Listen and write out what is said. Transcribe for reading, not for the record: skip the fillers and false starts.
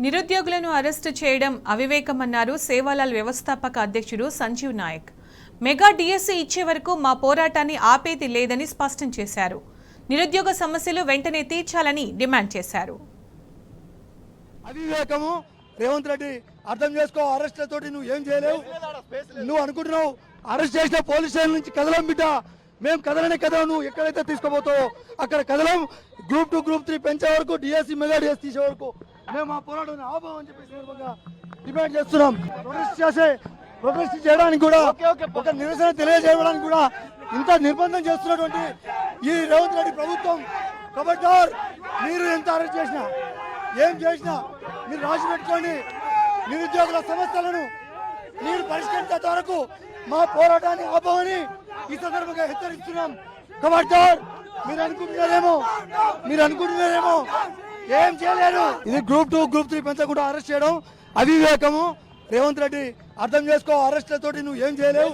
నిరుద్యోగులను అరెస్టు చేయడం అవివేకమన్నారు సేవాలాల్ వ్యవస్థాపక అధ్యక్షుడు సంజీవ్ నాయక్. మెగా డిఎస్సి ఇచ్చే వరకు మా పోరాటాన్ని ఆపేది లేదని స్పష్టం చేశారు. నిరుద్యోగ సమస్యలు వెంటనే తీర్చాలని డిమాండ్ చేశారు. అవివేకము రేవంత్ రెడ్డి అర్థం చేసుకో. అరెస్ట్లతోటి నువ్వు ఏం చేయలేవు. నువ్వు అనుకుంటున్నావు అరెస్ట్ చేసిన పోలీస్ స్టేషన్ నుంచి కదలం బిడ్డ, మేము కదలనే కదలం. నువ్వు ఎక్కడైతే తీసుకోబోతావో అక్కడ కదలం. గ్రూప్ 2 గ్రూప్ 3 పెంచే వరకు, డిఎస్సి మెగా డిఎస్సి తీసే వరకు మేము మా పోరాటాన్ని ఆపమని చెప్పేసి డిమాండ్ చేస్తున్నాం. ప్రొటెస్ట్ చేయడానికి కూడా, ఒక నిరసన తెలియజేయడానికి కూడా ఇంత నిర్బంధం చేస్తున్నటువంటి ఈ రేవంత్ రెడ్డి ప్రభుత్వం, ఖబర్దార్, మీరు ఎంత అరెస్ట్ చేసినా ఏం చేసినా మీరు రాసి పెట్టుకోండి. నిరుద్యోగుల సమస్యలను మీరు పరిష్కరించేంత వరకు మా పోరాటాన్ని ఆపమని ఈ సందర్భంగా హెచ్చరిస్తున్నాం. ఖబర్దార్, మీరు అనుకుంటున్నారేమో ఏం చేయలేరు. ఇది గ్రూప్ 2 గ్రూప్ 3 పెంచకుండా అరెస్ట్ చేయడం అవివేకము. రేవంత్ రెడ్డి అర్థం చేసుకో. అరెస్ట్లతోటి నువ్వు ఏం చేయలేవు.